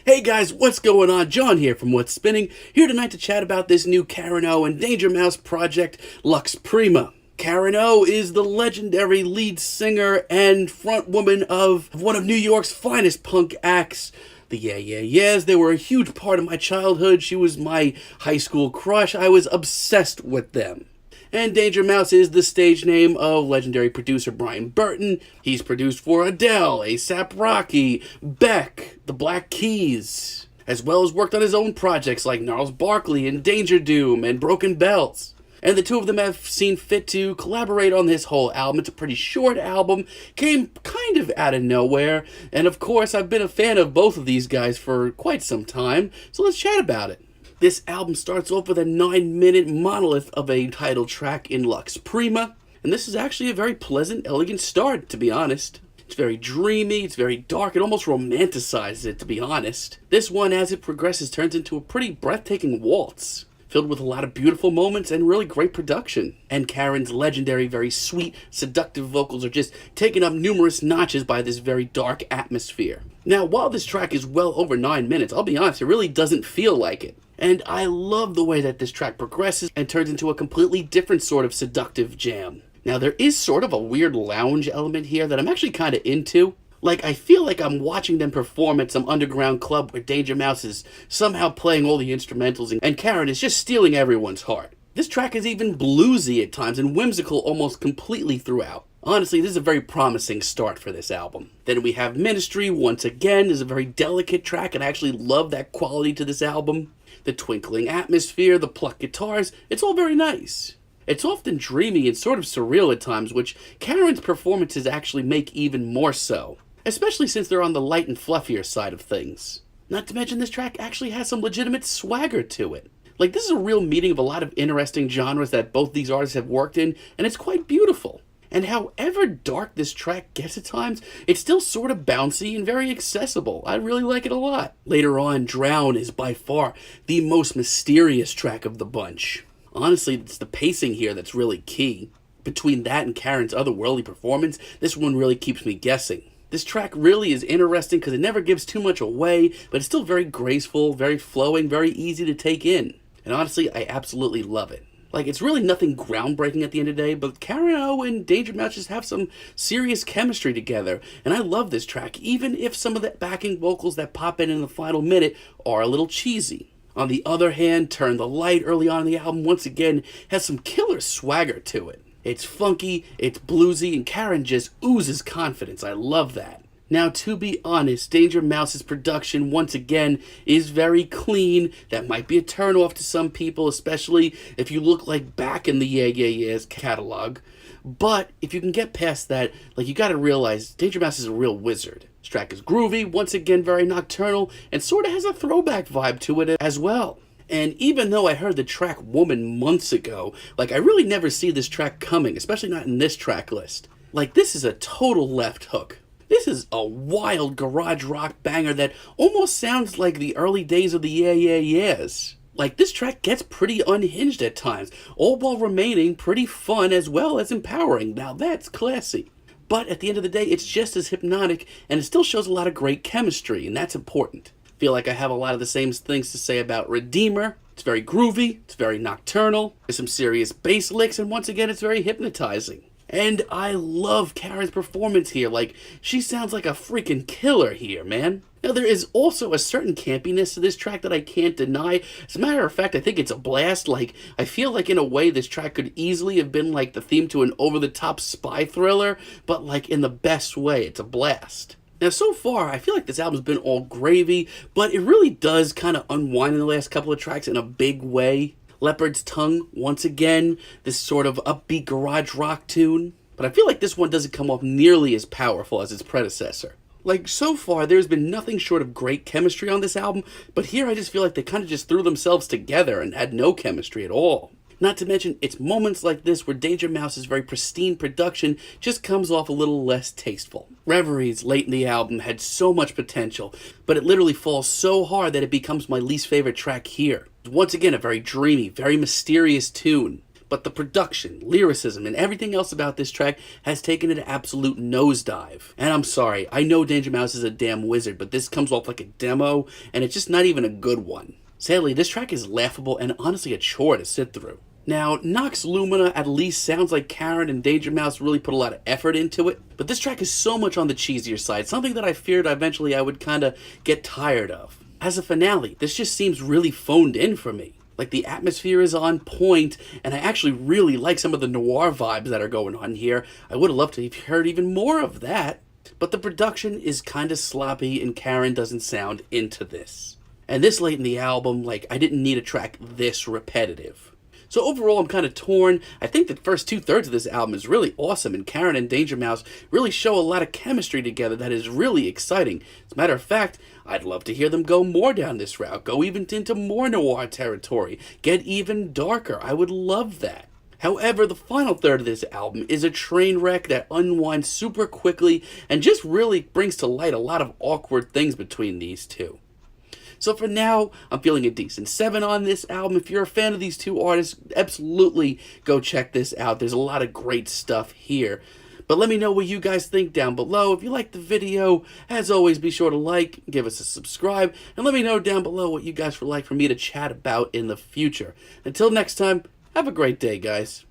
Hey guys, what's going on? John here from What's Spinning, here tonight to chat about this new Karen O and Danger Mouse project, Lux Prima. Karen O is the legendary lead singer and frontwoman of one of New York's finest punk acts, the Yeah Yeah Yeahs. They were a huge part of my childhood. She was my high school crush. I was obsessed with them. And Danger Mouse is the stage name of legendary producer Brian Burton. He's produced for Adele, A$AP Rocky, Beck, the Black Keys, as well as worked on his own projects like Gnarls Barkley and Danger Doom and Broken Bells. And the two of them have seen fit to collaborate on this whole album. It's a pretty short album, came kind of out of nowhere, and of course I've been a fan of both of these guys for quite some time, so let's chat about it. This album starts off with a 9-minute monolith of a title track in Lux Prima, and this is actually a very pleasant, elegant start, to be honest. It's very dreamy, it's very dark, it almost romanticizes it, to be honest. This one, as it progresses, turns into a pretty breathtaking waltz, filled with a lot of beautiful moments and really great production. And Karen's legendary, very sweet, seductive vocals are just taken up numerous notches by this very dark atmosphere. Now, while this track is well over 9 minutes, I'll be honest, it really doesn't feel like it. And I love the way that this track progresses and turns into a completely different sort of seductive jam. Now, there is sort of a weird lounge element here that I'm actually kind of into. Like, I feel like I'm watching them perform at some underground club where Danger Mouse is somehow playing all the instrumentals and Karen is just stealing everyone's heart. This track is even bluesy at times and whimsical almost completely throughout. Honestly, this is a very promising start for this album. Then we have Ministry, once again, is a very delicate track, and I actually love that quality to this album. The twinkling atmosphere, the plucked guitars, it's all very nice. It's often dreamy and sort of surreal at times, which Karen's performances actually make even more so, especially since they're on the light and fluffier side of things. Not to mention this track actually has some legitimate swagger to it. Like, this is a real meeting of a lot of interesting genres that both these artists have worked in, and it's quite beautiful. And however dark this track gets at times, it's still sort of bouncy and very accessible. I really like it a lot. Later on, Drown is by far the most mysterious track of the bunch. Honestly, it's the pacing here that's really key. Between that and Karen's otherworldly performance, this one really keeps me guessing. This track really is interesting because it never gives too much away, but it's still very graceful, very flowing, very easy to take in. And honestly, I absolutely love it. Like, it's really nothing groundbreaking at the end of the day, but Karen O and Danger Mouse just have some serious chemistry together, and I love this track, even if some of the backing vocals that pop in the final minute are a little cheesy. On the other hand, Turn the Light early on in the album once again has some killer swagger to it. It's funky, it's bluesy, and Karen just oozes confidence. I love that. Now, to be honest, Danger Mouse's production, once again, is very clean. That might be a turnoff to some people, especially if you look like back in the Yeah Yeah Yeahs catalog. But if you can get past that, like, you gotta realize Danger Mouse is a real wizard. This track is groovy, once again very nocturnal, and sort of has a throwback vibe to it as well. And even though I heard the track Woman months ago, like, I really never see this track coming, especially not in this track list. Like, this is a total left hook. This is a wild garage rock banger that almost sounds like the early days of the Yeah Yeah Yeahs. Like, this track gets pretty unhinged at times, all while remaining pretty fun as well as empowering. Now that's classy. But at the end of the day, it's just as hypnotic, and it still shows a lot of great chemistry, and that's important. I feel like I have a lot of the same things to say about Redeemer. It's very groovy, it's very nocturnal, there's some serious bass licks, and once again, it's very hypnotizing. And I love Karen's performance here. Like, she sounds like a freaking killer here, man. Now, there is also a certain campiness to this track that I can't deny. As a matter of fact, I think it's a blast. Like, I feel like in a way this track could easily have been like the theme to an over-the-top spy thriller, but like in the best way. It's a blast. Now, so far, I feel like this album's been all gravy, but it really does kind of unwind in the last couple of tracks in a big way. Leopard's Tongue, once again, this sort of upbeat garage rock tune. But I feel like this one doesn't come off nearly as powerful as its predecessor. Like, so far, there's been nothing short of great chemistry on this album, but here I just feel like they kind of just threw themselves together and had no chemistry at all. Not to mention, it's moments like this where Danger Mouse's very pristine production just comes off a little less tasteful. Reveries, late in the album, had so much potential, but it literally falls so hard that it becomes my least favorite track here. Once again, a very dreamy, very mysterious tune. But the production, lyricism, and everything else about this track has taken an absolute nosedive. And I'm sorry, I know Danger Mouse is a damn wizard, but this comes off like a demo, and it's just not even a good one. Sadly, this track is laughable and honestly a chore to sit through. Now, Nox Lumina at least sounds like Karen and Danger Mouse really put a lot of effort into it, but this track is so much on the cheesier side, something that I feared eventually I would kinda get tired of. As a finale, this just seems really phoned in for me. Like, the atmosphere is on point, and I actually really like some of the noir vibes that are going on here. I would have loved to have heard even more of that, but the production is kinda sloppy and Karen doesn't sound into this. And this late in the album, like, I didn't need a track this repetitive. So overall, I'm kind of torn. I think the first 2/3 of this album is really awesome, and Karen and Danger Mouse really show a lot of chemistry together that is really exciting. As a matter of fact, I'd love to hear them go more down this route, go even into more noir territory, get even darker. I would love that. However, the final third of this album is a train wreck that unwinds super quickly and just really brings to light a lot of awkward things between these two. So for now, I'm feeling a decent 7 on this album. If you're a fan of these two artists, absolutely go check this out. There's a lot of great stuff here. But let me know what you guys think down below. If you liked the video, as always, be sure to like, give us a subscribe, and let me know down below what you guys would like for me to chat about in the future. Until next time, have a great day, guys.